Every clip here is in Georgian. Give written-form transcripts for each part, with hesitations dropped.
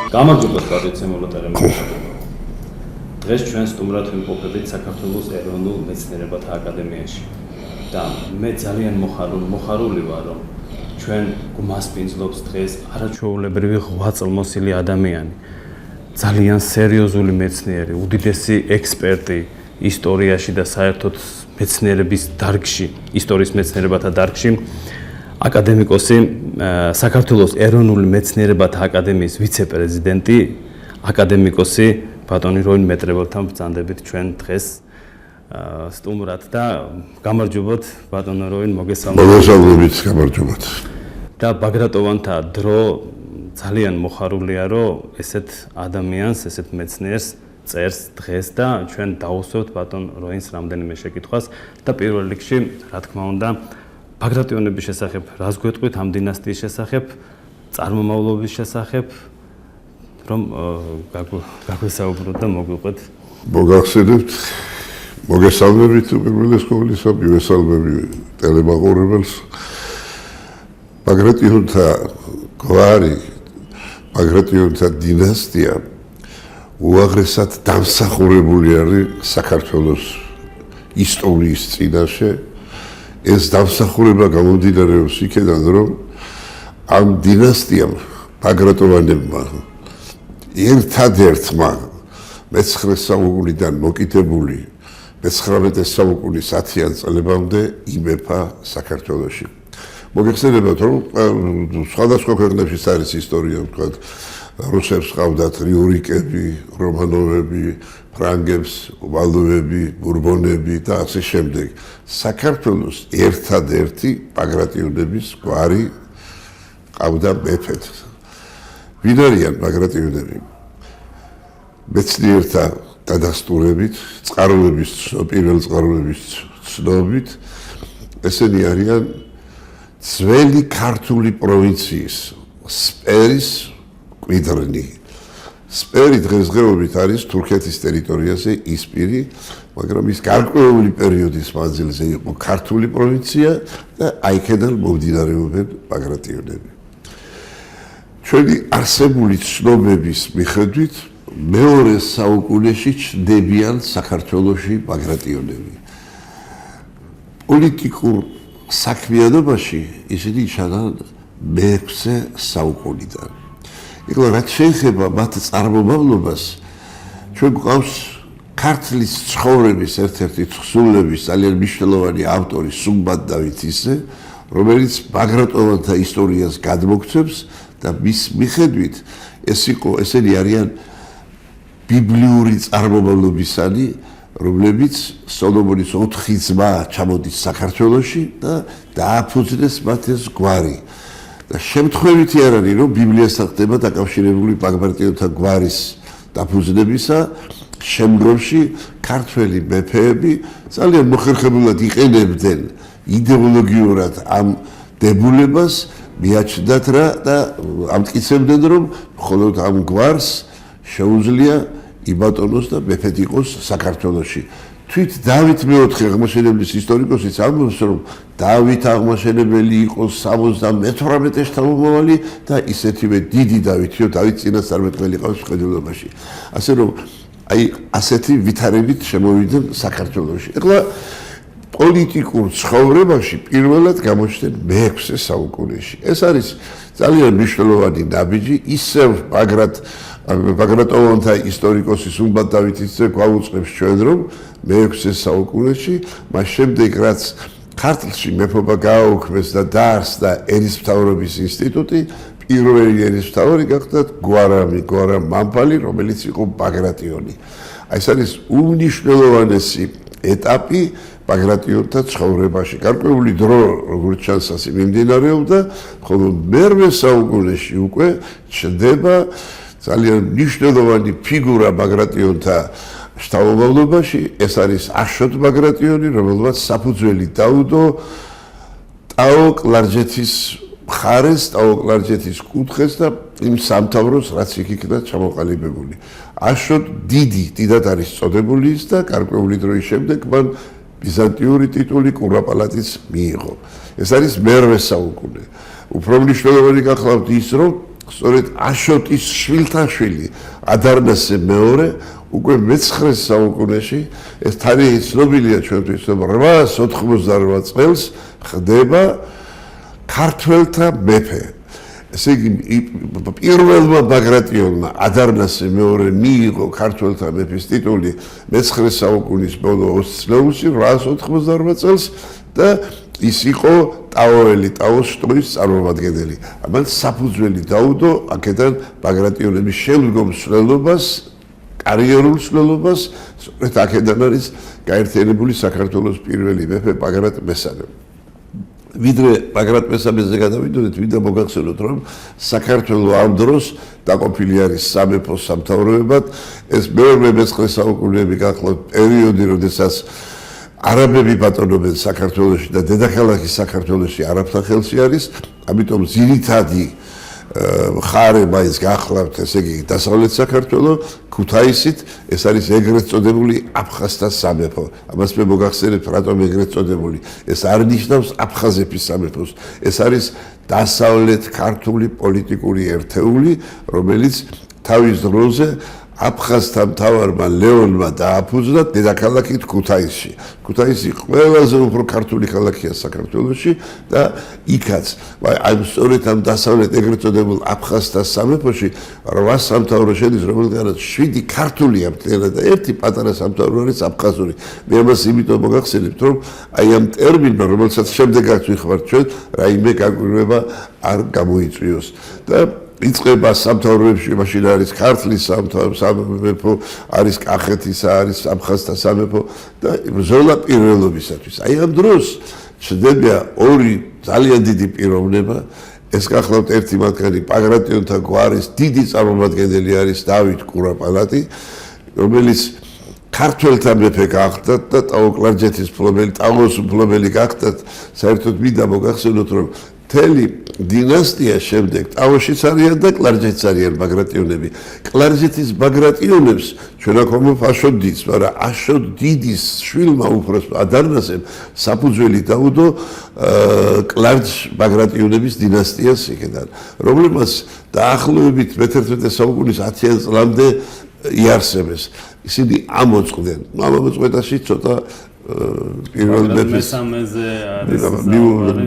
გამარჯობა ტრადიციულად დღეს ჩვენ სტუმრად ვიმყოფებით საქართველოს ეროვნულ მეცნიერებათა აკადემიაში და მე ძალიან მოხარული ვარ რომ ჩვენ გვასპინძლობს დღეს არაჩვეულებრივი ღვაწლმოსილი ადამიანი ძალიან სერიოზული მეცნიერი უდიდესი ექსპერტი ისტორიაში და საერთოდ მეცნიერების დარგში ისტორიის მეცნიერებათა დარგში აკადემიკოსი საქართველოს ეროვნული მეცნიერებათა აკადემიის ვიცე-პრეზიდენტი აკადემიკოსი ბატონი როინ მეტრებელთან ვბრძანდებით ჩვენ დღეს სტუმრად და გამარჯობოთ ბატონო როინ მოგესალმებით გამარჯობოთ და ბაგრატოვანთა დრო ძალიან მოხარულია რომ ესეთ ადამიანს ესეთ მეცნიერს წერს დღეს და ჩვენ დავუსვევთ ბატონ როინს რამდენიმე შეკითხვას და პირველ რიგში რა თქმა უნდა ბაგრატიონების შესახებ რას გვეტყვით ამ დინასტიის შესახებ წარმომავლობის შესახებ რომ გაგვესაუბროთ და მოგვიყვეთ მოგახსენებთ მოგესალმებით უპირველეს ყოვლისა მივესალმები ტელემაყურებელს ბაგრატიონთა გვარი ბაგრატიონთა დინასტია უაღრესად დამსახურებული არის საქართველოს ისტორიის წინაშე ეს დამსახურება გამომდინარეობს იქედან რომ ამ დინასტიამ ბაგრატოვანებმა ერთადერთმა მე-9 საუკუნიდან მოკიდებული მე-19 საუკუნის 10-იან წლებამდე იმეფა საქართველოში. მოგეხსენებათ რომ სხვადასხვა ქვეყნებში არის ისტორია ვთქვათ რუსებს ყავდათ რიურიკები, რომანოვები, ფრანგებს, ვალუები, ბურბონები და ასე შემდეგ. საქართველოს ერთადერთი ბაგრატიონების გვარი ყავდა მეფედ. ვინ არიან ბაგრატიონები? მეცნიერთა დადასტურებით, პირველ წყაროების ცნობით, ესენი არიან ძველი ქართული პროვინციის სპერის მკვიდრნი. სპერი დღესდღეობით არის თურქეთის ტერიტორიაზე ისპირი, მაგრამ ის გარკვეული პერიოდის მანძილზე იყო ქართული პროვინცია და აიქედან მომდინარეობენ ბაგრატიონები. ჩვენი არსებული ცნობების მიხედვით მეორე საუკუნეში ჩნდებიან საქართველოში ბაგრატიონები. პოლიტიკურ საქმიანობაში ისინი ჩანან მე-6 საუკუნიდან. ეხლა რაც შეეხება მათ წარმომავლობას, ჩვენ გვყავს ქართლის ცხოვრების ერთ-ერთი თხზულების ძალიან მნიშვნელოვანი ავტორი სუმბატ დავითისზე, რომელიც ბაგრატოვანთა ისტორიას გადმოგვცემს და მის მიხედვით ესენი არიან ბიბლიური წარმომავლობისანი, რომლებიც სოლომონის 4 ძმა ჩამოდის საქართველოში და დააფუძნეს მათ ეს გვარი. და შემთხვევითი არ არის რომ ბიბლიასთან ხდება დაკავშირებული ბაგრატიონთა გვარის დაფუძნებისა შემდგომში ქართველი მეფეები ძალიან მოხერხებულად იყენებდნენ იდეოლოგიურად ამ დებულებას მიაჩნდათ რა და ამტკიცებდნენ რომ მხოლოდ ამ გვარს შეუძლია იბატონოს და მეფედ იყოს საქართველოში. თვით დავით მეოთხე აღმაშენებლის ისტორიკოსიც ამბობს რომ დავით აღმაშენებელი იყო 78 შთამომავალი და ისეთივე დიდი დავითიო დავით წინასწარმეტყველი ყავს მხედველობაში. ასე რომ აი ასეთი ვითარებით შემოვიდნენ საქართველოში. ეხლა პოლიტიკურ ცხოვრებაში პირველად გამოჩნდნენ მე-6 საუკუნეში. ეს არის ძალიან მნიშვნელოვანი ნაბიჯი ისევ ბაგრატოვანთა ისტორიკოსი სუმბატ დავითისზე გვაუწყებს ჩვენ რომ მე-6 საუკუნეში მას შემდეგ რაც ქართლში მეფობა გააუქმეს და დაარსდა ერისმთავრობის ინსტიტუტი პირველი ერისმთავარი გახდათ გვარამ მამფალი რომელიც იყო ბაგრატიონი. აი ეს არის უმნიშვნელოვანესი ეტაპი ბაგრატიონთა ცხოვრებაში. გარკვეული დრო როგორც ჩანს ასე მიმდინარეობდა, ხოლო მე-8 საუკუნეში უკვე ჩნდება ძალიან მნიშვნელოვანი ფიგურა ბაგრატიონთა შთამომავლობაში, ეს არის აშოტ ბაგრატიონი, რომელმაც საფუძველი დაუდო ტაო-კლარჯეთის მხარეს, ტაო-კლარჯეთის კუთხეს და იმ სამთავროს, რაც იქ იქნა ჩამოყალიბებული. აშოტ დიდად არის წოდებული ის და გარკვეული დროის შემდეგ მან ბიზანტიური ტიტული კურაპალატიც მიიღო. ეს არის მე-8 საუკუნე. უფრო მნიშვნელოვანი გახლავთ ის, რომ სწორედ აშოტის შვილთაშვილი ადარნასე მეორე უკვე მე-9 საუკუნეში ეს თარიღი ცნობილია ჩვენთვის 888 წელს ხდება ქართველთა მეფე. ესე იგი პირველმა ბაგრატიონმა ადარნასე მეორე მიიღო ქართველთა მეფის ტიტული მე-9 საუკუნის ბოლო 20 წლებში 888 წელს და ის იყო ტაოელი, ტაოს შტოის წარმომადგენელი. ამან საფუძველი დაუდო აქედან ბაგრატიონების შემდგომ მსვლელობას, კარიერულ მსვლელობას, სწორედ აქედან არის გაერთიანებული საქართველოს პირველი მეფე ბაგრატ მესამე. ვიდრე ბაგრატ მესამეზე გადავიდოდეთ, ვინდა მოგახსენოთ, რომ საქართველო ამ დროს დაყოფილი არის სამეფო სამთავროებად. ეს მეორე მე-9 საუკუნეები გახლავთ პერიოდი, როდესაც არაბები ბატონობენ საქართველოში და დედაქალაქი საქართველოში არაბთა ხელში არის, ამიტომ ძირითადი მხარე მაინც გახლავთ, ესე იგი დასავლეთ საქართველო, ქუთაისით, ეს არის ეგრეთ წოდებული აფხაზთა სამეფო. ამას მე მოგახსენებთ, რატომ ეგრეთ წოდებული. ეს არ ნიშნავს აფხაზების სამეფოს. ეს არის დასავლეთ ქართული პოლიტიკური ერთეული, რომელიც თავის დროზე აფხაზთა მთავარმა ლეონმა დააფუძნა დედაქალაქით ქუთაისში. ქუთაისი ყველაზე უფრო ქართული ქალაქია საქართველოში და იქაც, აი სწორედ ამ დასავლეთ ეგრეთ წოდებულ აფხაზთა სამეფოში 8 სამთავრო შედის, რომელთაგანაც 7 ქართულია მთლიანად და ერთი პატარა სამთავრო არის აფხაზური. მე ამას იმიტომ მოგახსენებთ, რომ აი ამ ტერმინმა, რომელსაც შემდეგაც ვიხმართ ჩვენ, რაიმე გაგვირება არ გამოიწვიოს და იწყება სამთავროებში, მაშინ არის ქართლის სამეფო, არის კახეთისა, არის აფხაზთა სამეფო და ბრძოლა პირველობისათვის. აი ამ დროს ჩნდება ორი ძალიან დიდი პიროვნება. ეს გახლავთ ერთი მათგანი ბაგრატიონთა გვარის დიდი წარმომადგენელი არის დავით კურაპალატი, რომელიც ქართველთა მეფე გახდათ და ტაო-კლარჯეთის მფლობელი, ტაოს მფლობელი გახდათ. საერთოდ მინდა მოგახსენოთ, რომ მთელი დინასტია შემდეგ ტაოშიც არიან და კლარჯეთიც არიან ბაგრატიონები. კლარჯეთის ბაგრატიონებს ჩვენ აქ აშოტ დიდს, მაგრამ აშოტ დიდის შვილმა უფროს ადარნასემ საფუძველი დაუდო კლარჯ ბაგრატიონების დინასტიას იქიდან, რომლებმაც დაახლოებით მე-11 საუკუნის 10-იან წლამდე იარსებეს. ისინი ამოწყდნენ. ამ მოწყობაში ცოტა პირველ მეფეს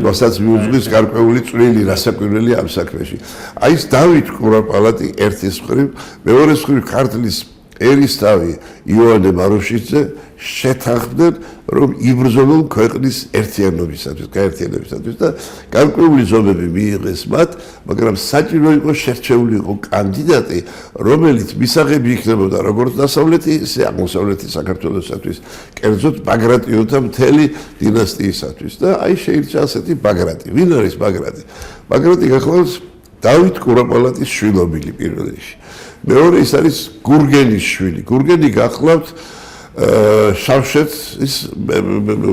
მასაც მიუძღვის გარკვეული წვლილი რასაკვირველი ამ საქმეში. აი ეს დავით კურაპალატი ერთის მხრივ, მეორე მხრივ ქართლის ერისთავი იოანე მარუშიძე შეთანხმდნენ, რომ იბრძოლონ ქვეყნის ერთიანობისათვის, გაერთიანებისათვის და გარკვეული ზომები მიიღეს მათ, მაგრამ საჭირო იყო შერჩეული იყო კანდიდატი, რომელიც მისაღები იქნებოდა როგორც დასავლეთი, ისე აღმოსავლეთი საქართველოსათვის, კერძოდ ბაგრატიონთა მთელი დინასტიისათვის და აი შეირჩა ასეთი ბაგრატი. ვინ არის ბაგრატი? ბაგრატი გახლავს დავით კურაპალატის შვილობილი პირველ რიგში. მეორე ის არის გურგენის შვილი. გურგენი გახლავთ შავშეთის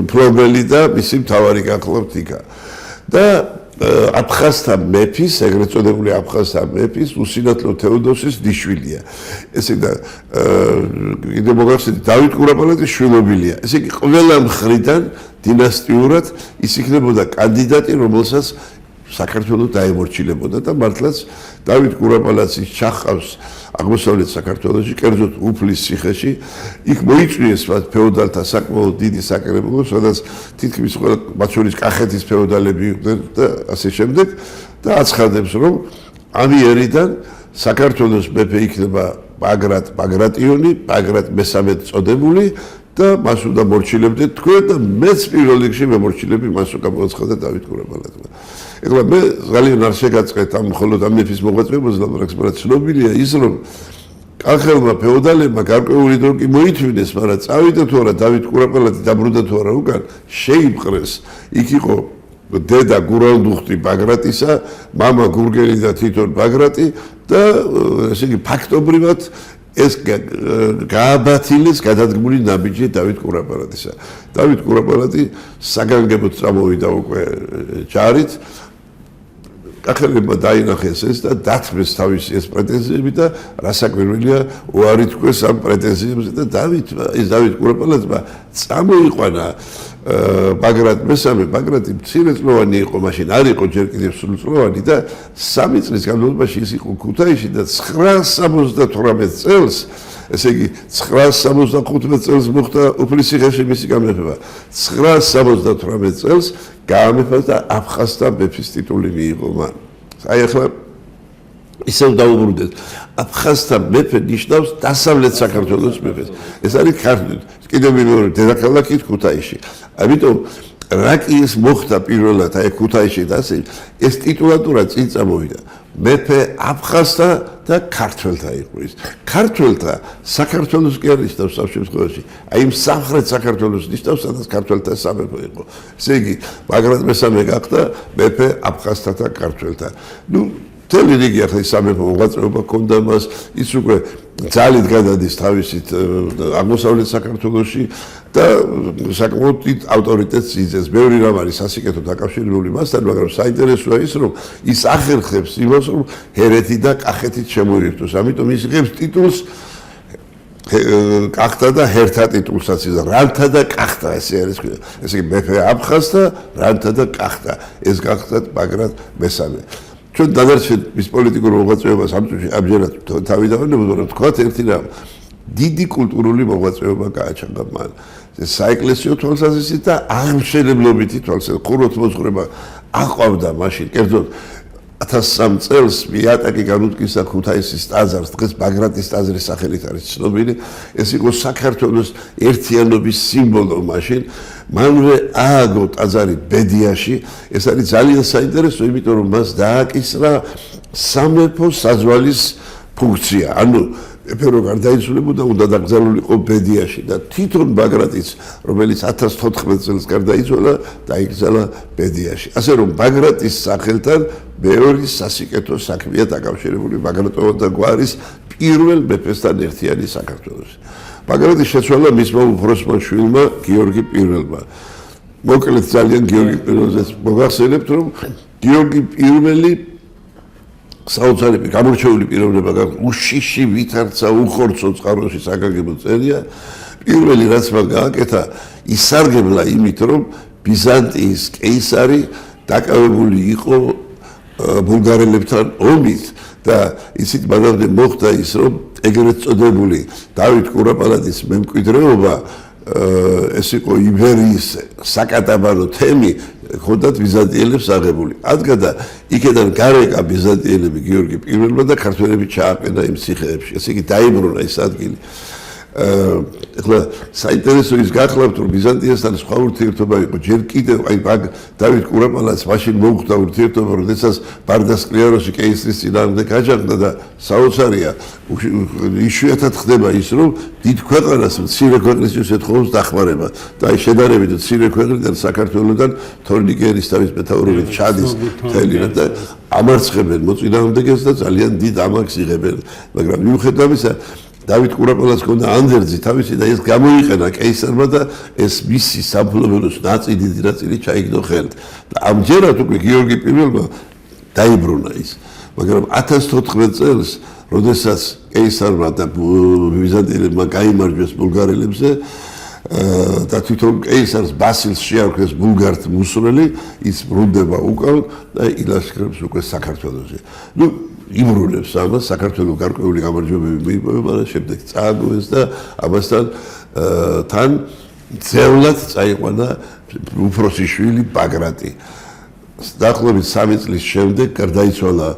მფლობელი და მისი მთავარი გახლავთ იქა. და აფხაზთა მეფის, ეგრეთ წოდებული აფხაზთა მეფის უსინათლო თეოდოსის დიშვილია. ესე და კიდევ მოგახსენეთ, დავით კურაპალატის შვილობილია. ესე იგი ყველა მხრიდან დინასტიურად ის იქნებოდა კანდიდატი, რომელსაც საქართველოს დაემორჩილებოდა და მართლაც დავით კურაპალატის ჩახავს აღმოსავლეთ საქართველოში, კერძოდ უფლის ციხეში, იქ მოიწვიეს მათ ფეოდალთა საკმაოდ დიდი საკრებულო, სადაც თითქმის ყველა მათ შორის კახეთის ფეოდალები იყვნენ და ასე შემდეგ და აცხადებს, რომ ამიერიდან საქართველოს მეფე იქნება ბაგრატიონი, ბაგრატ მესამედ წოდებული და მას უნდა მორჩილებდეთ თქვენ და მეც პირველ რიგში მემორჩილები მას უკვე გამოაცხადა დავით კურაპალატმა. ეხლა მე ძალიან არ შეგაწყეთ ამ მხოლოდ ამ მეფის მოღვაწეობაზე, მაგრამ ცნობილია ის, რომ კახელმა ფეოდალებმა გარკვეული დრო კი მოითმინეს, მაგრამ წავიდა თუ არა დავით კურაპალატი დაბრუნდა თუ არა უკან, შეიპყრეს. იქ იყო დედა გურალდუხტი ბაგრატისა, მამა გურგელი და თვითონ ბაგრატი და ესე იგი ფაქტობრივად ეს გააბათილეს გადადგმული ნაბიჯი დავით კურაპალატისა. დავით კურაპალატი საგანგებოდ წამოვიდა უკვე ჯარით. კახელებმა დაინახეს ეს და დათმეს თავისი ეს პრეტენზიები და რასაკვირველია უარი თქვეს ამ პრეტენზიებზე და დავით კურაპალაძმა წამოიყვანა ბაგრატ მესამე ბაგრატი მცირეწლოვანი იყო მაშინ არ იყო ჯერ კიდევ სრულწლოვანი და 3 წლის განმავლობაში ის იყო ქუთაისში და 978 წელს ესე იგი 975 წელს მოხდა უფლისიღებში მისი გამეფება 978 წელს გამეფა და აფხაზთა მეფის ტიტული მიიღო მან აი ახლა ისევ დაუბრუნდეთ აფხაზთა მეფე ნიშნავს დასავლეთ საქართველოს მეფეს ეს არის ქართლით კიდევ მეორე დედაქალაქით ქუთაისში ამიტომ რა კი ის მოხდა პირველად აი ქუთაისში და ასე ეს ტიტულატურა წინ წამოვიდა მეფე აფხაზთა და ქართველთა იყო ის ქართველთა საქართველოს კი არ ნიშნავს ამ შემთხვევაში აი იმ სამხრეთ საქართველოს ნიშნავს სადაც ქართველთა სამეფო იყო ესე იგი ბაგრატ მესამე გახდა მეფე აფხაზთა და ქართველთა ნუ თელი რიგი ახლა სამეფო მოღვაწეობა ჰქონდა მას ის უკვე ძალით გადადის თავისით აღმოსავლეთ საქართველოში და საკმაოდ დიდ ავტორიტეტს იძლევა. ბევრი რამ არის სასიკეთო დაკავშირებული მასთან, მაგრამ საინტერესოა ის, რომ ის ახერხებს იმას, რომ ჰერეთი და კახეთით შემოირთოს. ამიტომ ის იღებს ტიტულს კახთა და ჰერთა ტიტულსაც იღებს. რანთა და კახთა ესე არის. ესე იგი მეფე აფხაზთა, რანთა და კახთა. ეს გახდათ ბაგრატ მესამე. ჩვენ დადარჩეთ მის პოლიტიკურ მოღვაწეობას ამ წუთში ამჯერად თავი დავანებოთ, მაგრამ თქვათ ერთი რამ დიდი კულტურული მოღვაწეობა გააჩაღა მან. საეკლესიო თვალსაზრისით და აღმშენებლობითი თვალსაზრისით ხუროთ მოძღვრება აყვავდა მაშინ კერძოდ 1003 წელს მიატაკი განუდგისა ქუთაისის ტაძარს დღეს ბაგრატის ტაძრის სახელით არის ცნობილი ეს იყო საქართველოს ერთიანობის სიმბოლო მაშინ მანვე ააგო ტაძარი ბედიაში ეს არის ძალიან საინტერესო იმიტომ რომ მას დააკისრა სამეფო საზვალის ფუნქცია ანუ ეფერო გარდაიცვლებოდა უნდა დაკრძალულიყო ბედიაში და თვითონ ბაგრატიც რომელიც 1014 წელს გარდაიცვალა დაიკრძალა ბედიაში ასე რომ ბაგრატის სახელთან მეორე სასიკეთო საქმეა დაკავშირებული ბაგრატოვან და გვარის პირველ მეფესთან ერთიანი საქართველოს ბაგრატი შეცვალა მისმა უფროსმა შვილმა გიორგი პირველმა მოკლედ ძალიან გიორგი პირველზე მოგახსენებთ რომ გიორგი პირველი საოცარი გამორჩეული პიროვნება უშიში ვითარცა უხორცო წყაროში საგანგებო წერია პირველი რაც მან გააკეთა ისარგებლა იმით რომ ბიზანტიის კეისარი დაკავებული იყო ბულგარელებთან ომით და ისიც მანამდე მოხდა ის რომ ეგრეთ წოდებული დავით კურაპალატის მემკვიდრეობა ეს იყო იბერიის საკატაბანო თემი ხოდათ ბიზანტიელებს აღებული. ადგადა იქედან გარეკა ბიზანტიელები გიორგი პირველმა და ქართველები ჩააყენა იმ ციხეებში. ესე იგი დაიბრუნა ის ადგილი. ეხლა საინტერესო ის გახლავთ რომ ბიზანტიასთან სხვა ურთიერთობა იყო ჯერ კიდევ აი დავით კურაპალატს მაშინ მოუხდა ურთიერთობა როდესაც ბარდასკლიეროსი კეისრის წინააღმდეგ გაჯანყდა და საოცარია იშვიათად ხდება ის რომ დიდ ქვეყანას მცირე ქვეყნისთვის ეთხოვს დახმარება და აი შედარებით მცირე ქვეყნიდან საქართველოსთან თორნიკერის თავის მეთაურობით ჩადის მთელი და ამარცხებენ მოწინააღმდეგეს და ძალიან დიდ ამაქვს იღებენ მაგრამ მიუხედავ ამისა დავით კურაპალატს ჰქონდა ანდერძი თავისი და ეს გამოიყენა კეისარმა და ეს მისი სამფლობელოს დიდი ნაწილი ჩაიგდო ხელთ. და ამჯერად უკვე გიორგი პირველმა დაიბრუნა ის. მაგრამ 1014 წელს, როდესაც კეისარმა და ბიზანტიელებმა გაიმარჯვეს ბულგარელებზე და თვითონ კეისარს ბასილს შეარქვეს ბულგართ მუსრელი, ის ბრუნდება უკან და ილაშქრებს უკვე საქართველოში. იმრუნებს ამას საქართველოს გარკვეული გამარჯვებები მიიპოვა, მაგრამ შემდეგ წააგოეს და ამასთან თან ძევლად წაიყვანა უფროსი შვილი ბაგრატი. დაახლოებით 3 წლის შემდეგ გარდაიცვალა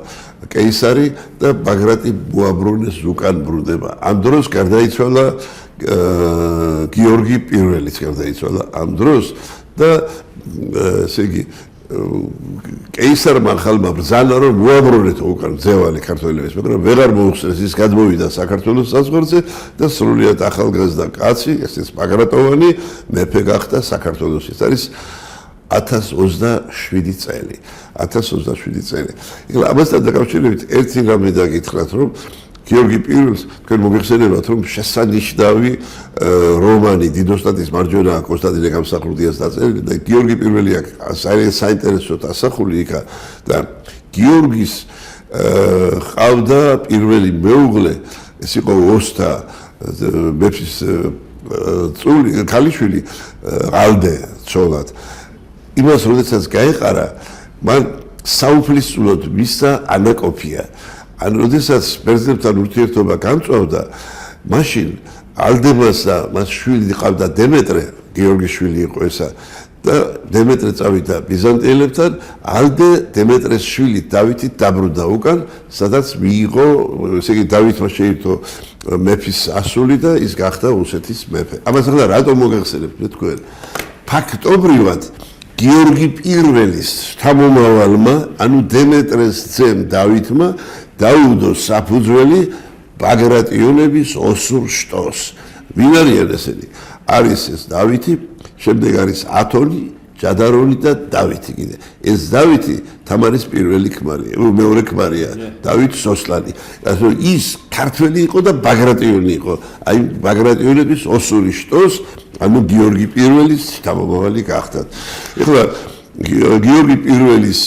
კეისარი და ბაგრატი მოაბრუნეს უკან ბრუნდება. ამ დროს გარდაიცვალა გიორგი პირველიც გარდაიცვალა ამ დროს და ესე იგი კეისარმა ხალმა ბრძანა რომ მოაბრუნეთ უკან ძევალი ქართველების, მაგრამ ვეღარ მოუხსნეს ის გადმოვიდა საქართველოს საზღვარზე და სრულიად ახალგაზრდა კაცი, ესეც ბაგრატოვანი მეფე გახდა საქართველოს. ეს არის 1027 წელი. 1027 წელი. ეხლა ამასთან დაკავშირებით ერთი რამე დაგითხრათ რომ გიორგი პირველს თქვენ მოგეხსენებათ რომ შესანიშნავი რომანი დიდოსტატის მარჯვენა კონსტანტინე გამსახურდიას დაწერილი და გიორგი პირველი აქვს საინტერესო დასახული იქა და გიორგის ყავდა პირველი მეუღლე, ეს იყო ოსთა მეფის წული ქალიშვილი ალდე ცოლად. იმას როდესაც გაეყარა, მან საუფლისწულოდ მისცა ანაკოფია. ან როდესაც ბერძნებთან ურთიერთობა გამწვავდა, მაშინ ალდემას და მას შვილი ყავდა დემეტრე, გიორგის შვილი იყო ესა და დემეტრე წავიდა ბიზანტიელებთან, ალდე დემეტრეს შვილი დავითით დაბრუნდა უკან, სადაც მიიღო, ესე იგი დავითმა შეირთო მეფის ასული და ის გახდა რუსეთის მეფე. ამას ახლა რატომ მოგახსენებთ მე თქვენ? ფაქტობრივად გიორგი პირველის შთამომავალმა, ანუ დემეტრეს ძემ დავითმა დაუდო საფუძველი ბაგრატიონების ოსურ შტოს. ვინ არიან ესენი? არის ეს დავითი, შემდეგ არის ათონი, ჯადარონი და დავითი კიდე. ეს დავითი თამარის პირველი ქმარია, მეორე ქმარია, დავით სოსლანი. ასე ის ქართველი იყო და ბაგრატიონი იყო. აი ბაგრატიონების ოსური შტოს, ანუ გიორგი პირველის შთამომავალი გახდათ. ეხლა გიორგი პირველის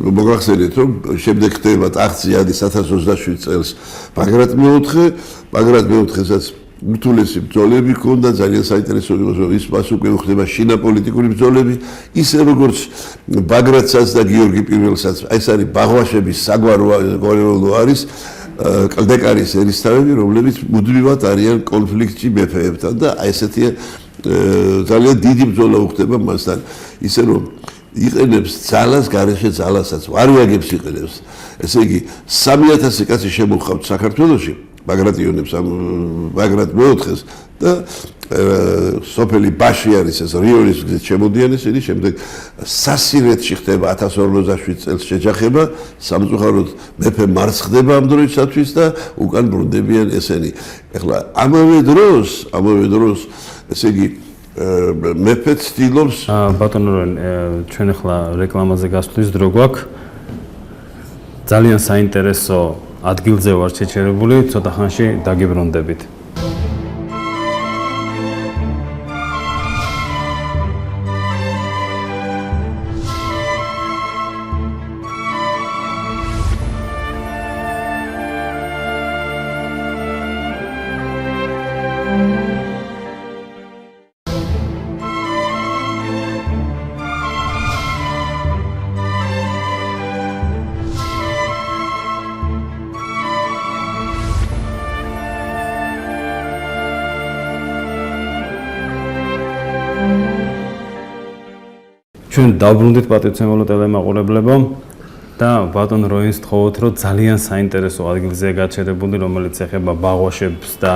მოგახსენეთ რომ შემდეგ ხდება ტახტზე 1027 წელს ბაგრატ მეოთხესაც უთულესი ბრძოლები ჰქონდა, ძალიან საინტერესო იყო რომ ის მას უკვე ხდება შინა პოლიტიკური ბრძოლები, ისე როგორც ბაგრატსაც და გიორგი პირველსაც. ეს არის ბაღვაშების საგვარეულო არის კლდეკარის ერისთავები, რომლებიც მუდმივად არიან კონფლიქტში მეფეებთან და ესეთი ძალიან დიდი ბრძოლა ხდება მასთან. ისე რომ იყენებს ძალას, გარეშე ძალასაც, ვარიაგებს იყენებს. ესე იგი 3000 კაცი შემოხავთ საქართველოში, ბაგრატიონებს, ბაგრატ მეოთხეს და სოფელი ბაში არის ეს რიონის გზით შემოდიან ისინი, შემდეგ სასირეთში ხდება 1047 წელს შეჯახება, სამწუხაროდ მეფე მარცხ ხდება ამ დროისათვის და უკან ბრუნდებიან ესენი. ეხლა ამავე დროს ესე იგი მეფე ცდილობს ბატონო ჩვენ ახლა რეკლამაზე გასვლის დრო გვაქვს. ძალიან საინტერესო ადგილზე ვარ შეჩერებული, ცოტა ხანში დაგიბრუნდებით. ჩვენ დავბრუნდით პატივცემულო ტელემაყურებლებო და ბატონ როინს თხოვოთ, რომ ძალიან საინტერესო ადგილზეა გაჩერებული, რომელიც ეხება ბაღვაშებს და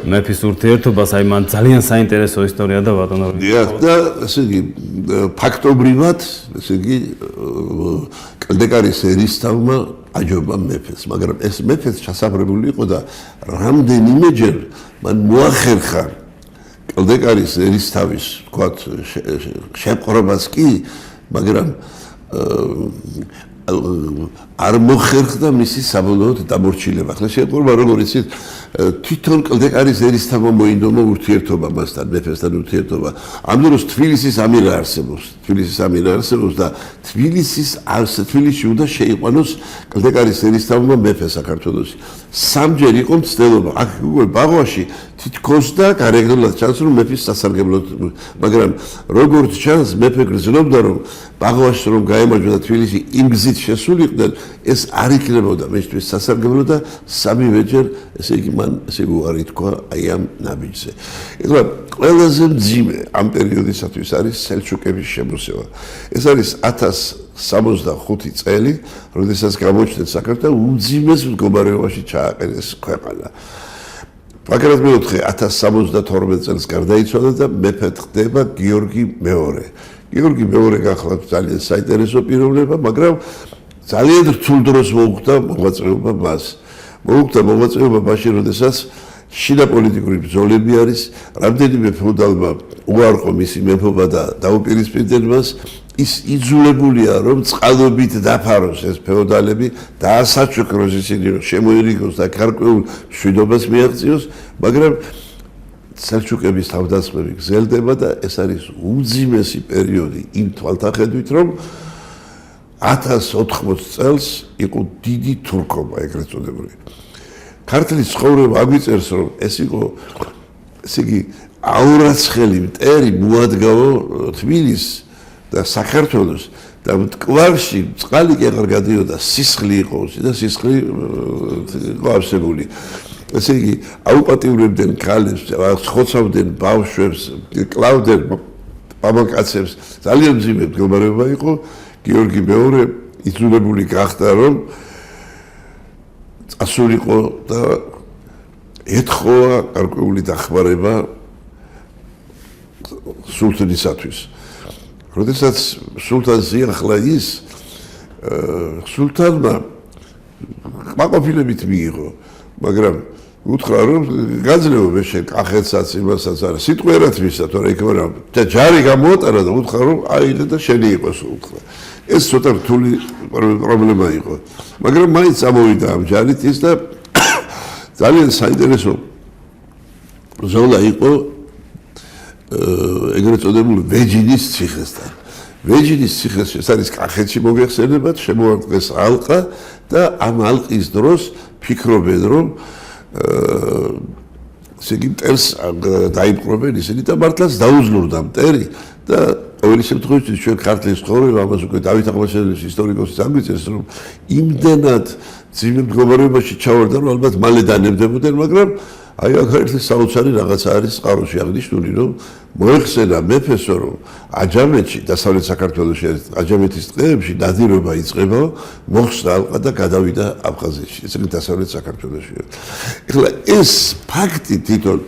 მეფის ურთიერთობას, აი მან ძალიან საინტერესო ისტორია და ბატონ როინს. დიახ, და ესე იგი ფაქტობრივად, ესე იგი კლდეკარის ერისთავმა აჯობა მეფეს, მაგრამ ეს მეფეც ჩასაფრებული იყო და რამდენიმეჯერ მან მოახერხა კლდეკარის ერისთავის, ვთქვათ, შეპყრობას კი, მაგრამ არ მოხერხდა მისი საბოლოოდ დამორჩილება. ახლა შეპყრობა როგორ იცით, თვითონ კლდეკარის ერისთავმა მოინდომა ურთიერთობა მასთან, მეფესთან ურთიერთობა. ამ დროს თბილისის ამირა არსებობს და თბილისში უნდა შეიყვანოს კლდეკარის ერისთავმა მეფე საქართველოში. სამჯერ იყო მცდელობა. აქ უკვე ბაღვაში თითქოს და გარეგნულად ჩანს რომ მეფის სასარგებლოდ, მაგრამ როგორც ჩანს მეფე გრძნობდა რომ ბაღვაშს რომ გაემარჯვა თბილისი იმ გზით შესულიყვნენ, ეს არ იქნებოდა მისთვის სასარგებლო და სამივეჯერ ესე იგი მან ესე უარი თქვა აი ამ ნაბიჯზე. ეხლა ყველაზე მძიმე ამ პერიოდისათვის არის სელჩუკების შემოსევა. ეს არის 1065 წელი, როდესაც გამოჩნდა საქართველოს უმძიმეს მდგომარეობაში ჩააყენეს ქვეყანა. ბაგრატ მეოთხე 1072 წელს გარდაიცვალა და მეფედ ხდება გიორგი მეორე. გიორგი მეორე გახლავთ ძალიან საინტერესო პიროვნება, მაგრამ ძალიან რთულ დროს მოუხდა მოღვაწეობა მას. მოუხდა მოღვაწეობა მაშინ, როდესაც შიდა პოლიტიკური ბრძოლები არის, რამდენიმე ფეოდალმა უარყო მისი მეფობა და დაუპირისპირდნენ მას. ის იძულებულია რომ წყალობით დაფაროს ეს ფეოდალები და ასაჩუქროს ისინი რომ შემოერიგოს და გარკვეულ მშვიდობას მიაღწიოს, მაგრამ სელჩუკების თავდასხმები გრძელდება და ეს არის უმძიმესი პერიოდი იმ თვალთახედვით, რომ 1080 წელს იყო დიდი თურქობა ეგრეთ წოდებული. ქართლის ცხოვრება აგვიწერს რომ ეს იყო ესე იგი აურაცხელი მტერი მოადგავო თბილისს და საქართველოს და მტკვარში წყალი კი აღარ გადიოდა სისხლი იყო და სისხლი იყო არსებული. ესე იგი აუპატიურებდნენ ქალებს, ხოცავდნენ ბავშვებს, კლავდნენ მამაკაცებს. ძალიან მძიმე მდგომარეობა იყო. გიორგი მეორე იძულებული გახდა რომ წასულიყო და ეთხოვა გარკვეული დახმარება სულთნისათვის. როდესაც სულთანს იახლა ის სულთანმა კმაყოფილებით მიიღო, მაგრამ უთხრა რომ გაძლევო მე შენ კახეთსაც იმასაც არა სიტყვერად მისცა თორე იქ მაგრამ და ჯარი გამოატარა და უთხრა რომ აიღე და შენი იყოს უთხრა ეს ცოტა რთული პრობლემა იყო მაგრამ მაინც ამოვიდა ამ ჯარით ის და ძალიან საინტერესო ზოლა იყო ეგრეთ წოდებული ვეჯინის ციხესთან ვეჯინის ციხეს ეს არის კახეთში მოგეხსენებათ შემოარტყეს ალყა და ამ ალყის დროს ფიქრობენ რომ სიგი მტერს დაიპყრობენ ისინი და მართლაც დაუძლურდა მტერი და ყოველი შემთხვევაში ჩვენ ქართლის ცხოვრება ამას უკვე დავით აღმაშენებლის ისტორიკოსი ამბობს რომ იმდენად ძიმე მდგომარეობაში ჩავარდა რომ ალბათ მალე დანებდებოდნენ მაგრამ აი აქ ერთი საოცარი რაღაცა არის წყაროში აღნიშნული რომ მოეხსენა მეფესო რომ აჯამეთში დასავლეთ საქართველოში აჯამეთის ტყეებში ნადირობა იწყება მოხსნა ალყა და გადავიდა აფხაზეთში ესე იგი დასავლეთ საქართველოში ეხლა ეს ფაქტი თვითონ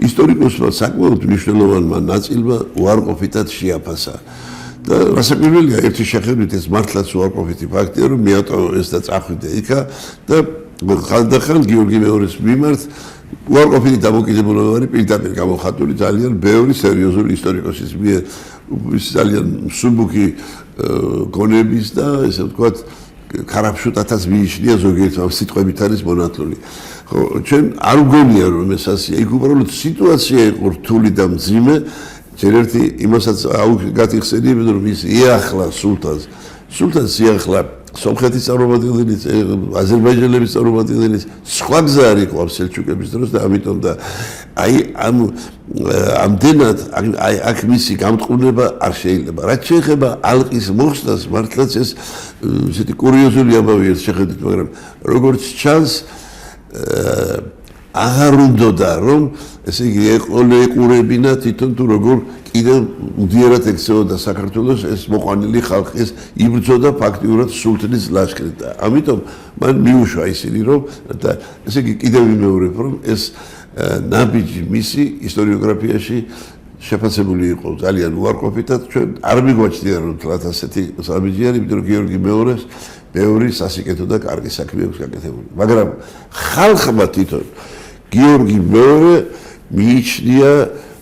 ისტორიკოსმა საკმაოდ მნიშვნელოვანმა ნაწილმა უარყოფითად შეაფასა და რასაკვირველია ერთი შეხედვით ეს მართლაც უარყოფითი ფაქტია რომ მეატოვო ეს და წახვიდე იქა და ხანდახან გიორგი მეორის მიმართ უარყოფითი დამოკიდებულება არის პირდაპირ გამოხატული ძალიან ბევრი სერიოზული ისტორიკოსის მიერ ძალიან მსუბუქი გონების და ესე ვთქვათ ქარაფშუტათაც მიიჩნია ზოგიერთ სიტყვებით არის მონათლული. ხო, ჩვენ არ ვგონია რომ ეს ასეა, იქ უბრალოდ სიტუაცია იყო რთული და მძიმე, ჯერ ერთი იმასაც გათიხსენებენ რომ ის იახლა სულთანს იახლა სომხეთის წარმომადგენლიც, აზერბაიჯანელების წარმომადგენლიც, სხვა გზა არ იყო სელჩუკების დროს და ამიტომ და აი ამდენად აქ მისი გამტყუნება არ შეიძლება. რაც შეეხება ალყის მოხსნას, მართლაც ეს ესეთი კურიოზული ამბავია შეხედვით, მაგრამ როგორც ჩანს აღარ უნდოდა რომ ესე იგი ეყურებინა თვითონ თუ როგორ კიდევ უდიერად ექცეოდა საქართველოს ეს მოყვანილი ხალხი ეს იბრძოდა ფაქტიურად სულთნის ლაშქრით და ამიტომ მან მიუშვა ისინი რომ და ესე იგი კიდევ ვიმეორებ რომ ეს ნაბიჯი მისი ისტორიოგრაფიაში შეფასებული იყო ძალიან უარყოფითად ჩვენ არ მიგვაჩნია რომ თლათ ასეთი ნაბიჯი არის იმიტომ რომ გიორგი მეორეს ბევრი სასიკეთო და კარგი საქმე აქვს გაკეთებული მაგრამ ხალხმა თვითონ გიორგი მეორე მიიჩნია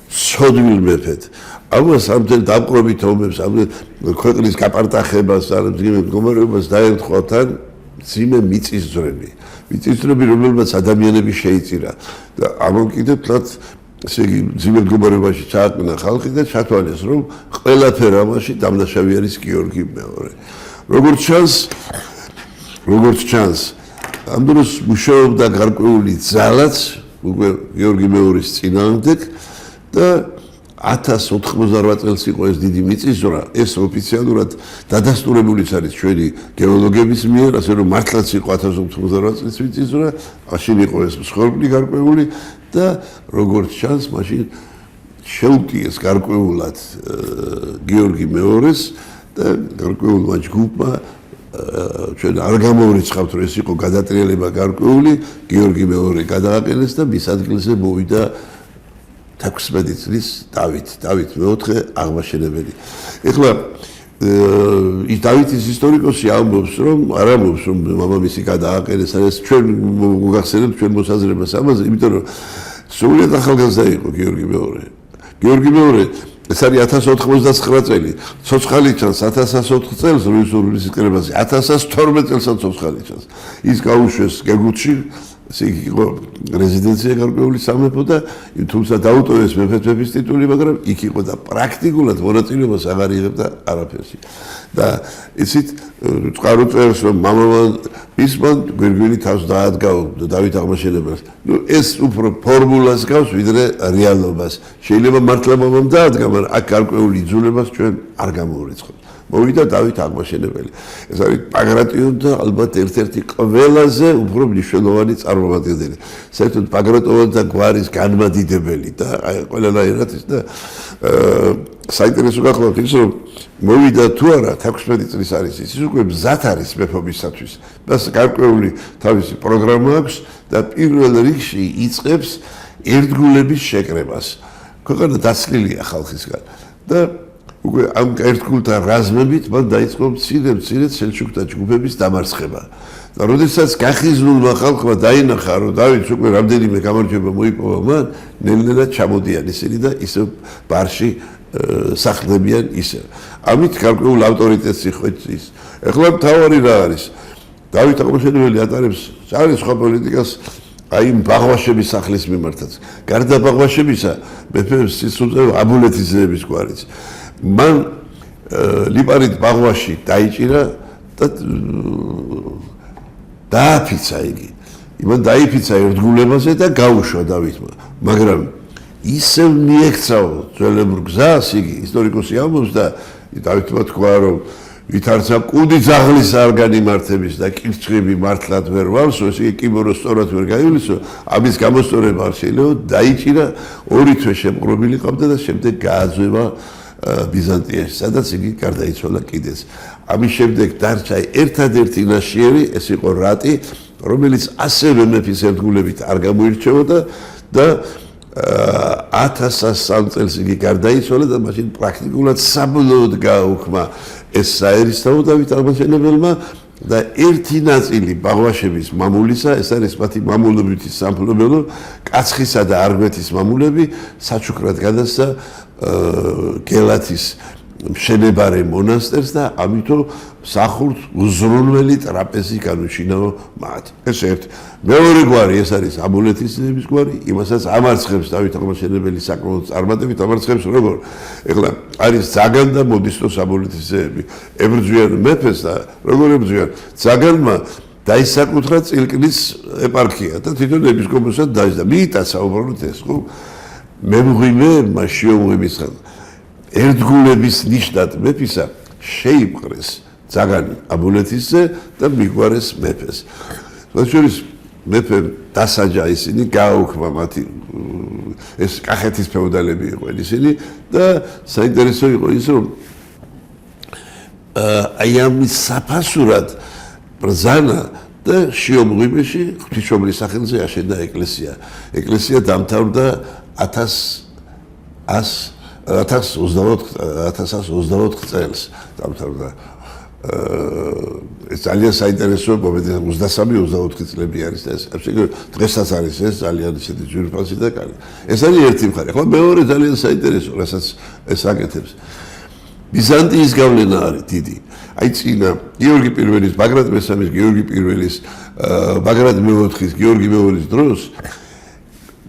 სოდვილ მეფედ. ამას ამდენ დამყრობით ომებს, ამდენ ქვეყნის გაპარტახებას, არამძიმე მდგომარეობას დაემთხვა თან ძიმე მიწისძვრები. მიწისძვრები, რომელმაც ადამიანები შეიწირა და ამან კიდევ თლათ ესე იგი ძიმე მდგომარეობაში ჩააყენა ხალხი და ჩათვალეს რომ ყველაფერ ამაში დამნაშავე არის გიორგი მეორე. როგორც ჩანს ამ დროს მუშაობდა გარკვეული ძალაც უკვე გიორგი მეორის წინააღმდეგ და 1088 წელს იყო ეს დიდი მიწისძვრა ეს ოფიციალურად დადასტურებულიც არის ჩვენი გეოლოგების მიერ ასე რომ მართლაც იყო 1088 წლის მიწისძვრა მაშინ იყო ეს მსხვერპლი გარკვეული და როგორც ჩანს მაშინ შეუტიეს გარკვეულად გიორგი მეორეს და გარკვეულმა ჯგუფმა ჩვენ არ გამოვრიცხავთ რომ ეს იყო გადატრიალება გარკვეული გიორგი მეორე გადააყენეს და მის ადგილზე მოვიდა 16 წლის დავით მეოთხე აღმაშენებელი. ეხლა ის დავითის ისტორიკოსი ამბობს რომ არ ამბობს რომ მამამისი გადააყენეს ეს ჩვენ მოგახსენებთ ჩვენ მოსაზრებას ამაზე იმიტომ რომ სრულიად ახალგაზრდა იყო გიორგი მეორე. გიორგი მეორე ეს არის 1099 წელი. ცოცხალი ჩანს 1104 წელს რუსეთის კრებაზე 1112 წელსაც ცოცხალი ჩანს. ის გაუშვეს გეგუთში ესე იგი იყო რეზიდენცია გარკვეული სამეფო და თუმცა დაუტოვეს მეფეთების ტიტული, მაგრამ იქ იყო და პრაქტიკულად მონაწილეობას აღარ იღებდა არაფერში. და იცით, წყარო წერს, რომ მამამან მისმან გვირგვინი თავს დაადგაო დავით აღმაშენებელს. ნუ ეს უფრო ფორმულას გავს, ვიდრე რეალობას. შეიძლება მართლა მამამ დაადგა, მაგრამ აქ გარკვეული იძულებას ჩვენ არ გამოვრიცხავთ. მოვიდა დავით აღმაშენებელი. ეს არის პაგრატიონ და ალბათ ერთ-ერთი ყველაზე უფრო მნიშვნელოვანი წარმომადგენელი. საერთოდ პაგრატოვანთა გვარის განმადიდებელი და აი ყველანაირად ის და საინტერესო გახლავთ ის რომ მოვიდა თუ არა 16 წლის არის ის უკვე მზად არის მეფობისათვის. მას გარკვეული თავისი პროგრამა აქვს და პირველ რიგში იწყებს ერთგულების შეკრებას. ქვეყანა დაცლილია ხალხისგან და უკვე ამ ერთგულთა რაზმებით მან დაიწყო მცირე სელჩუკთა ჯგუფების დამარცხება. და როდესაც გახიზნულმა ხალხმა დაინახა, რომ დავითს უკვე რამდენიმე გამარჯვება მოიპოვა მან, ნელ-ნელა ჩამოდიან ისინი და ისევ ბარში სახლებიან ისევ. ამით გარკვეულ ავტორიტეტს იხვეწის. ეხლა მთავარი რა არის? დავით აღმაშენებელი ატარებს სხვა პოლიტიკას აი ბაღვაშების სახლის მიმართაც. გარდა ბაღვაშებისა, მეფეს სიცოცხლე აბულეთისების გვარიც. მან ლიპარიტ ბაღვაში დაიჭირა და დააფიცა იგი. იმან დაიფიცა ერთგულებაზე და გაუშვა დავითმა. მაგრამ ისევ მიექცაო ძველებურ გზას იგი ისტორიკოსი ამბობს და დავითმა თქვა რომ ვითარცა კუდი ძაღლის არ განიმართების და კირჩხიბი მართლად ვერ ვავსო, ესე იგი კიბორო სწორად ვერ გაივლისო, ამის გამოსწორება არ შეიძლება დაიჭირა 2 თვე შემყრობილი ყავდა და შემდეგ გააძევა ბიზანტიაში, სადაც იგი გარდაიცვალა კიდეც. ამის შემდეგ დარჩა ერთადერთი ნაშიერი, ეს იყო რატი, რომელიც ასევე მეფის ერთგულებით არ გამოირჩეოდა და 1003 წელს იგი გარდაიცვალა და მაშინ პრაქტიკულად საბოლოოდ გააუქმა ეს საერისთავო დავით აღმაშენებელმა და ერთი ნაწილი ბაღვაშების მამულისა, ეს არის მათი მამულობითი სამფლობელო, კაცხისა და არგვეთის მამულები საჩუქრად გადასცა გელათის მშენებარე მონასტერს და ამიტომ სახურთ უზრუნველი ტრაპეზი განუჩინაო მათ. ეს ერთ. მეორე გვარი ეს არის აბულეთისების გვარი, იმასაც ამარცხებს დავით აღმაშენებელი საკმაოდ წარმატებით ამარცხებს როგორ? ეხლა არის ძაგან და მოდისტოს აბულეთისები. ებრძვიან მეფეს და როგორ ებრძვიან? ძაგანმა დაისაკუთრა წილკნის ეპარქია და თვითონ ეპისკოპოსად დაიწყო. მიიტაცა უბრალოდ ეს, ხო? მემღვინეებმა შეუმღვიმის ერთგულების ნიშნად მეფისა შეიპყრეს ძაგანი აბულეთისზე და მიგვარეს მეფეს. თუმცა მეფემ დასაჯა ისინი, გააუქმა მათი ეს კახეთის ფეოდალები იყვნენ ისინი და საინტერესო იყო ის რომ აი ამის საფასურად ბრძანა და შეუმღვიმეში ღვთისმშობლის სახელზე აშენდა ეკლესია. ეკლესია დამთავრდა 1124 წელს დამთავრდა. ეს ძალიან საინტერესო მომენტია, 23-24 წლები არის და ეს დღესაც არის ეს ძალიან ისეთი ძვირფასი და კარი. ეს არის ერთი მხარე. ხო მეორე ძალიან საინტერესო, რასაც ეს აკეთებს. ბიზანტიის გავლენა არის დიდი. აი წინა გიორგი პირველის, ბაგრატ მესამის, გიორგი პირველის, ბაგრატ მეოთხის, გიორგი მეორის დროს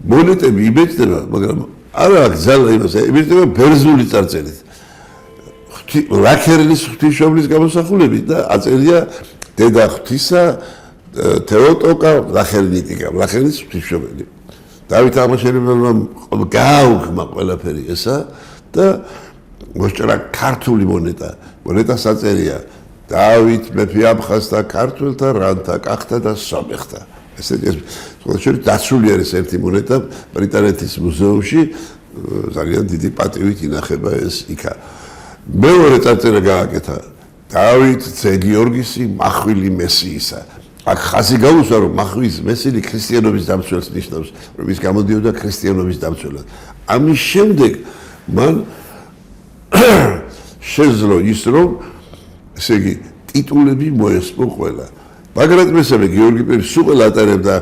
მონეტები იბეჭდება, მაგრამ არა აქ ძალა იმას, იბეჭდება ბერძნული წარწერით. ლაქერნის ღვთისმშობლის გამოსახულებით და აწერია დედა ღვთისა თეოტოკა ლახერნიტიკა, ლახერნის ღვთისმშობელი. დავით აღმაშენებელმა გააუქმა ყველაფერი ესა და მოსჭრა ქართული მონეტა. მონეტას აწერია დავით მეფე აფხაზთა, ქართველთა, რანთა, კახთა და სომეხთა. ეს დაცული არის ერთი მონეტა ბრიტანეთის მუზეუმში, ძალიან დიდი პატივით ინახება ეს იქა. მეორე წარწერა გააკეთა დავით ძე გიორგისი მახვილი მესიისა. აქ ხაზი გაუსვა რომ მახვილის მესილი ქრისტიანობის დამცველს ნიშნავს, რომ ის გამოდიოდა ქრისტიანობის დამცველად. ამის შემდეგ მან შეძლო ის რომ ესე იგი ტიტულები მოესპო ყველა. ბაგრატ მესამე გიორგი პირველი სულ ყველა ატარებდა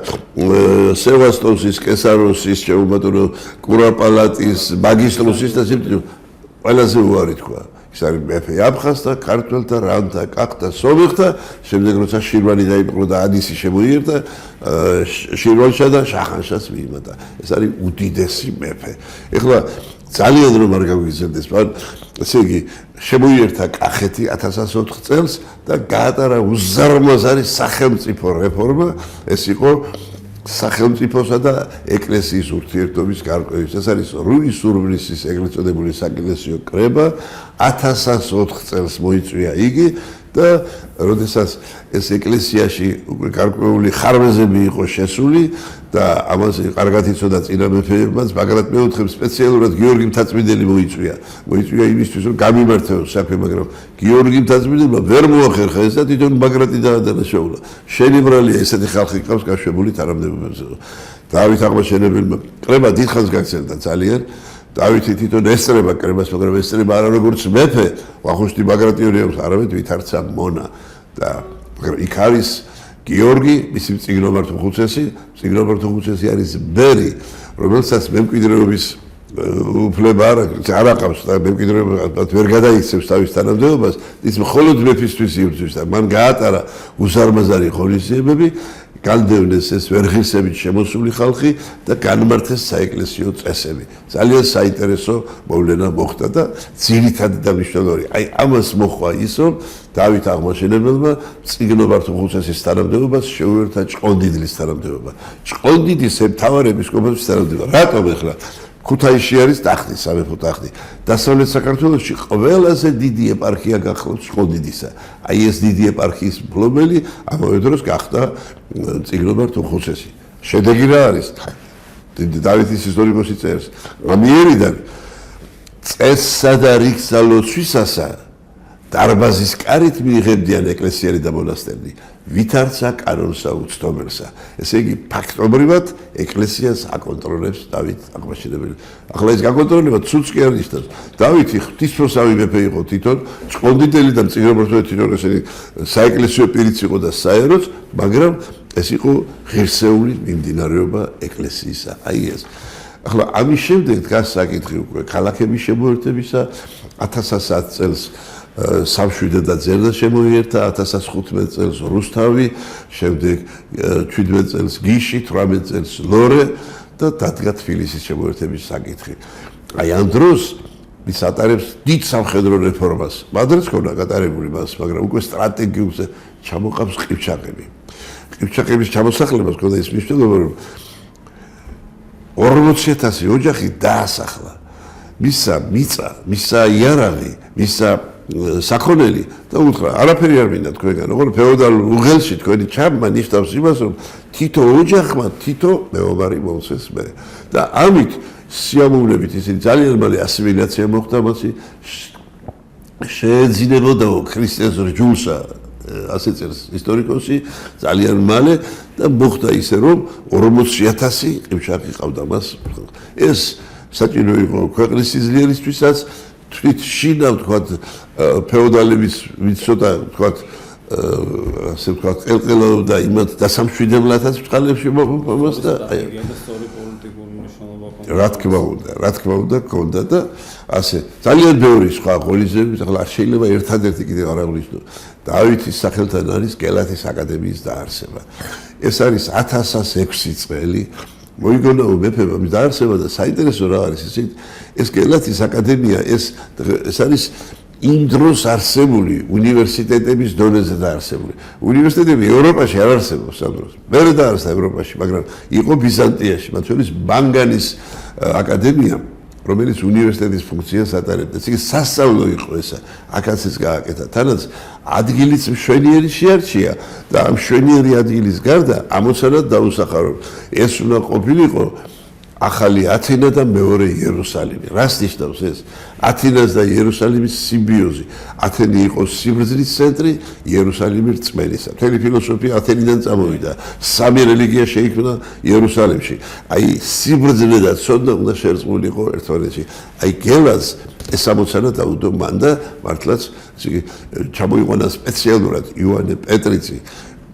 სევასტოსის, კესაროსის, შეუმატურო კურაპალატის, მაგისტროსის და სიმწიო ყველაზე უარი თქვა. ის არის მეფე აფხაზთა, ქართველთა, რანთა, კახთა, სომეხთა, შემდეგ როცა შირვანი დაიპყრო და ადისი შემოიერთა, შირვანშა და შაჰანშას მიიმატა. ეს არის უდიდესი მეფე. ეხლა ძალიან რომ არ გაგვიგზელდეს, მაგრამ ესე იგი შემოიერთა კახეთი 1104 წელს და გაატარა უზარმაზარი სახელმწიფო რეფორმა, ეს იყო სახელმწიფოსა და ეკლესიის ურთიერთობის გარკვევის. ეს არის რუი სურვილის ეგრეთ წოდებული საეკლესიო კრება 1104 წელს მოიწვია იგი და როდესაც ეს ეკლესიაში უკვე გარკვეული ხარვეზები იყო შესული და ამაზე კარგად იცოდა წინა მეფეებმაც, მაგრამ მეოთხემ სპეციალურად გიორგი მთაწმინდელი მოიწვია იმისთვის რომ გამიმართოს საქმე, მაგრამ გიორგი მთაწმინდელმა ვერ მოახერხა ეს და თვითონ ბაგრატი დაადანაშაულა. შენი ბრალია ესეთი ხალხი ყავს გაშვებული თანამდებობებზე. დავით აღმაშენებელმა კრება დიდხანს გაგრძელდა ძალიან. დავითი თვითონ ესწრება კრებას, მაგრამ ესწრება არა როგორც მეფე, ვახუშტი ბაგრატიონი აქვს, არამედ ვითარცა მონა და იქ არის გიორგი, მისი მწიგნობართო ხუცესი, მწიგნობართო ხუცესი არის ბერი, რომელსაც მემკვიდრეობის უფლება არ აყავს და მემკვიდრეობა ვერ გადაიქცევს თავის თანამდებობას, ის მხოლოდ მეფისთვის იბრძვის და მან გაატარა უზარმაზარი ღონისძიებები, განდევნეს ეს ვერღისებით შემოსული ხალხი და განმართეს საეკლესიო წესები. ძალიან საინტერესო მოვლენა მოხდა და ძირითადი და მნიშვნელოვანი. აი ამას მოხდა ის, რომ დავით აღმაშენებელმა მწიგნობართო ხუცესის თანამდებობას შეუერთა ჭყონდიდლის თანამდებობა. ჭყონდიდის მთავარ ეპისკოპოსის თანამდებობა. რატომ ახლა ქუთაისში არის ტახტი, სამეფო ტახტი. დასავლეთ საქართველოში ყველაზე დიდი ეპარქია გახლავს ჭყონდიდისა. აი ეს დიდი ეპარქიის მფლობელი ამავე დროს გახდა მწიგნობართო ხუცესი. შედეგი რა არის? დავითის ისტორიკოსი წერს, ამიერიდან წესსა და რიგსა ლოცვისასა დარბაზის კარით მიიღებდიან ეკლესიარი და მონასტერი. ვითარცა კანონსა უცნობელსა. ესე იგი ფაქტობრივად ეკლესიას აკონტროლებს დავით აღმაშენებელი. ახლა ეს გაკონტროლება ცუდს კი არ ნიშნავს. დავითი ღვთისმოსავი მეფე იყო თვითონ, ჭყონდიდელი და მწიგნობართო თვითონ ესენი საეკლესიო პირიც იყო და საეროც, მაგრამ ეს იყო ღირსეული მიმდინარეობა ეკლესიისა. აი ეს. ახლა ამის შემდეგ დგას საკითხი უკვე ქალაქების შემოერთებისა 1010 წელს სამშვიდე და ძერდა შემოიერთა 1015 წელს რუსთავი, შემდეგ 17 წელს გიში, 18 წელს ლორე და დადგა თბილისის შემოერთების საკითხი. აი ამ დროს ის ატარებს დიდ სამხედრო რეფორმას. მადრეც ქონდა გატარებული მას, მაგრამ უკვე სტრატეგიულზე ჩამოყავს ყივჩაყები. ყივჩაყების ჩამოსახლებას ქონდა ის მნიშვნელობა, რომ 40,000 ოჯახი დაასახლა. მისა მიწა, მისა იარაღი, მისა საქონელი და უთხრა არაფერი არ მინდა თქვენგან, როგორ ფეოდალურ უღელში თქვენი ჩაბმა ნიშნავს იმას, რომ თითო ოჯახმა თითო მეომარი მოუწეს მე. და ამით სიამოვნებით ისინი ძალიან მალე ასიმილაცია მოხდა, მასი შეეძინებოდა ქრისტეს რჯულსა, ასე წერს ისტორიკოსი, ძალიან მალე და მოხდა ისე, რომ 40,000 ყივჩაყი ყავდა მას. ეს საჭირო იყო ქვეყნის სიძლიერისთვისაც, თვით შინა ვთქვათ ფეოდალების ვინც ცოტა ვთქვათ ასე ვთქვათ ყელყელობდა იმათ დასამშვიდებლათაც წყალებში მომპოვოს და აი რა თქმა უნდა ქონდა და ასე ძალიან ბევრი სხვა ღონისძიებები, ახლა არ შეიძლება ერთადერთი კიდევ არ აღნიშნო. დავითის სახელთან არის გელათის აკადემიის დაარსება. ეს არის 1106 წელი. მოიგონა მეფემა დაარსება და საინტერესო რა არის ისეთ ეს გელათის აკადემია ეს არის იმ დროს არსებული უნივერსიტეტების დონეზე დაარსებული. უნივერსიტეტები ევროპაში არ არსებობს ამ დროს. ვერ დაარსდა ევროპაში, მაგრამ იყო ბიზანტიაში, მათ შორის ბანგანის აკადემია, რომელიც უნივერსიტეტის ფუნქციას ატარებდა. ეს სასწავლო იყო ესა, აქაც ეს გააკეთა. თანაც ადგილიც მშვენიერი შეარჩია და ამ მშვენიერი ადგილის გარდა ამოცანად დაუსახა, რომ ეს უნდა ყოფილიყო ახალი ათენა და მეორე იერუსალიმი. რას ნიშნავს ეს? ათენას და იერუსალიმის სიმბიოზი. ათენი იყო სიბრძნის ცენტრი, იერუსალიმი რწმენისა. მთელი ფილოსოფია ათენიდან წამოვიდა. სამი რელიგია შეიქმნა იერუსალიმში. აი სიბრძნე და ცოდნა უნდა შერწყმულიყო ერთმანეთში. აი გელას ეს ამოცანა დაუდო მან და მართლაც ჩამოიყვანა სპეციალურად იოანე პეტრიცი,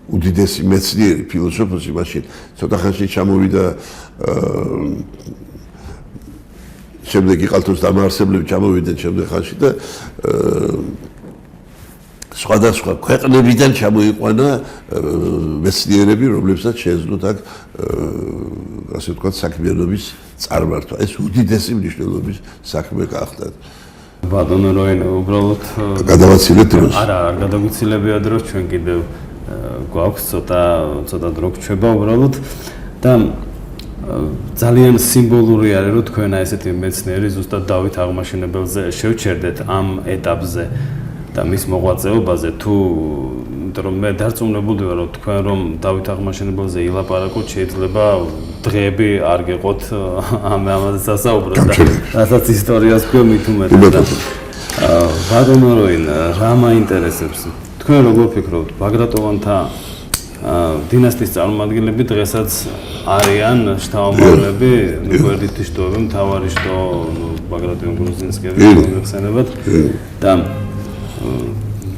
უდიდესი მეცნიერი ფილოსოფოსი, მაშინ ცოტა ხანში ჩამოვიდა შემდეგ იყალთოს დამაარსებლები ჩამოვიდნენ შემდეგ ხანში და სხვადასხვა ქვეყნებიდან ჩამოიყვანა მეცნიერები, რომლებსაც შეეძლოთ აქ ასე ვთქვათ საქმიანობის წარმართვა. ეს უდიდესი მნიშვნელობის საქმე გახდათ. ბატონო როინ უბრალოდ გადავაცილეთ დროს. არა, არ გადაგვიცილებია დროს ჩვენ კიდევ გვაქვს ცოტა დრო გრჩება უბრალოდ და ძალიან სიმბოლური არის რომ თქვენ ესეთი მეცნიერი ზუსტად დავით აღმაშენებელზე შევჩერდეთ ამ ეტაპზე და მის მოღვაწეობაზე თუ რომ მე დარწმუნებული ვარ რომ თქვენ რომ დავით აღმაშენებელზე ილაპარაკოთ შეიძლება დღეები არ გეყოთ ამაზე სასაუბროთ და რასაც ისტორიას ქვია მით უმეტეს და ბატონო როინ რა მაინტერესებს თქვენ როგორ ფიქრობთ ბაგრატოვანთა დინასტიის წარმომადგენლები დღესაც არიან შთამომავლები გვერდითი შტოები მთავარი შტო ბაგრატიონ გრუზინსკიები მოიხსენებათ და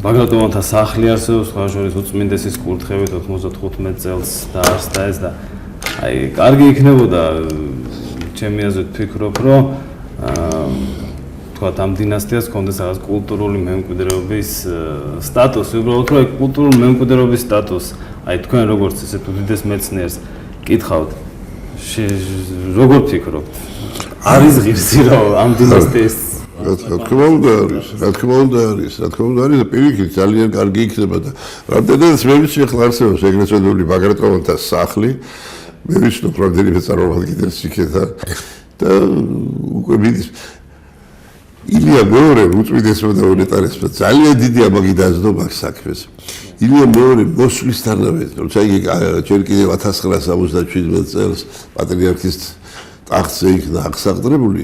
ბაგრატოვანთა სახლი არსებობს სხვა შორის უწმინდესის კურთხევით 95 წელს დაარსდა ეს და აი კარგი იქნებოდა ჩემი აზრით ფიქრობ რომ თქვათ ამ დინასტიას ჰქონდეს რაღაც კულტურული მემკვიდრეობის სტატუსი უბრალოდ რომ კულტურული მემკვიდრეობის სტატუსი აი თქვენ როგორც ესეთ უდიდეს მეცნიერს კითხავთ როგორ ფიქრობთ არის ღირსი რომ ამ დინასტიის რა თქმა უნდა არის და პირიქით ძალიან კარგი იქნება და რამდენადაც მე ვიცი ახლა არსებობს ეგრეთ წოდებული ბაგრატოვანთა სახლი მე ვიცნობ რამდენიმე წარმომადგენელს იქეთა და უკვე მიდის ილია მეორე უწმინდესმა და უნეტარესმა ძალიან დიდი ამაგი დაძნობა საქმეს ილია მეორე მოსვლისთანავე როცა იგი ჯერ კიდევ 1977 წელს პატრიარქის ტახტზე იქნა აღსაყდრებული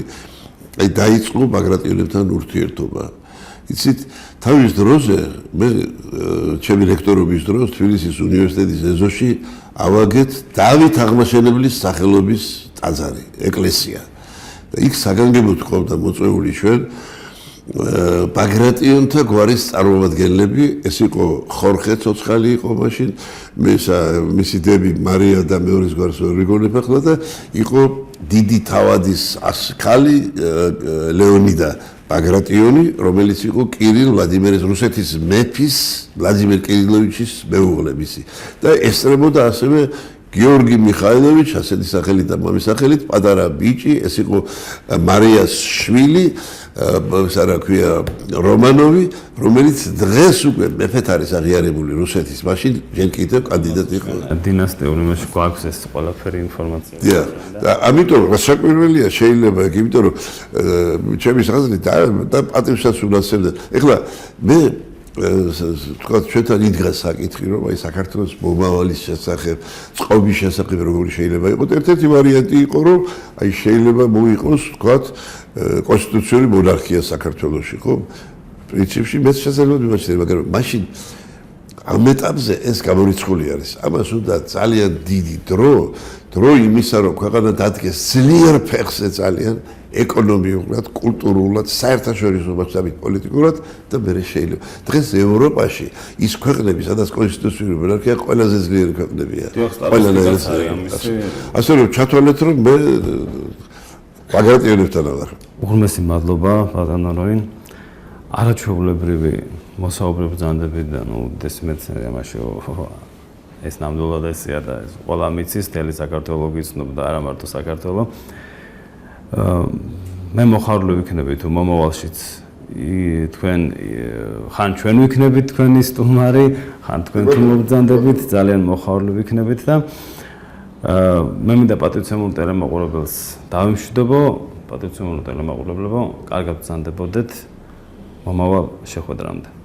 აი დაიწყო ბაგრატიონებთან ურთიერთობა. იცით, თავის დროზე მე ჩემი რექტორობის დროს თბილისის უნივერსიტეტის ეზოში ავაგეთ დავით აღმაშენებლის სახელობის ტაძარი, ეკლესია. და იქ საგანგებოდ ყავდა მოწვეული ჩვენ ბაგრატიონთა გვარის წარმომადგენლები, ეს იყო ხორხე ცოცხალი იყო მაშინ, მისი დები მარია და მეორის გვარს რიგონებ ახლა და იყო დიდი თავადის ქალი ლეონიდა ბაგრატიონი, რომელიც იყო კირილ ვლადიმერის რუსეთის მეფის ვლადიმერ კირილოვიჩის მეუღლე მისი და ესწრებოდა ასევე გიორგი მიხაილოვიჩ, ასეთი სახელით და მამის სახელით, პატარა ბიჭი, ეს იყო მარიას შვილი, რა ქვია, რომანოვი, რომელიც დღეს უკვე მეფეთ არის აღიარებული რუსეთის, მაშინ ჯერ კიდევ კანდიდატი იყო. დინასტიური იმაში გვაქვს ეს ყველაფერი ინფორმაცია. და ამიტომ საკმარველია შეიძლება იქ, იმიტომ რომ ჩემი აზრით და პატივსაც უნაცებდა. ეხლა მე თქვა ჩვენთან იდგა საკითხი რომ აი საქართველოს მომავალის შესახებ, წყობის შესახებ როგორი შეიძლება იყოს. ერთ-ერთი ვარიანტი იყო რომ აი შეიძლება მოიყოს თქვა კონსტიტუციური მონარქია საქართველოში, ხო? პრინციპში მეც შესაძლოა მიმაჩნია, მაგრამ მაშინ ამ ეტაპზე ეს გამორიცხული არის. ამას უნდა ძალიან დიდი დრო იმისა რომ ქვეყანა დადგეს ძლიერ ფეხზე ძალიან ეკონომიურად, კულტურულად, საერთაშორისოებრივ, პოლიტიკურად და მე შეიძლება. დღეს ევროპაში ის ქვეყნები, სადაც კონსტიტუციური მონარქია ყველაზე ძლიერი ქვეყნებია. ყველანაირად ასე რომ ჩათვალეთ რომ მე ბაგრატიონებთან ვარ. უღრმესი მადლობა ბატონო როინ. არაჩვეულებრივი მოსაუბრე ბრძანდებით და ნუ დესმეცნიერია მაშინ ეს ნამდვილად ესია და ეს ყველა მიცის თელი საქართველოს გიცნობ და არა მარტო საქართველოს მე მოხარულები ვიქნები თუ მომავალშიც თქვენ ხან ჩვენ ვიქნებით თქვენი სტუმარი ხან თქვენ თუ მობრძანდებით ძალიან მოხარულები ვიქნებით და მე მინდა პატრიცემულ ტელემაყურებელს დავიმშვიდობო პატრიცემულ ტელემაყურებლებო კარგად ბრძანდებოდეთ მომავალ შეხვედრამდე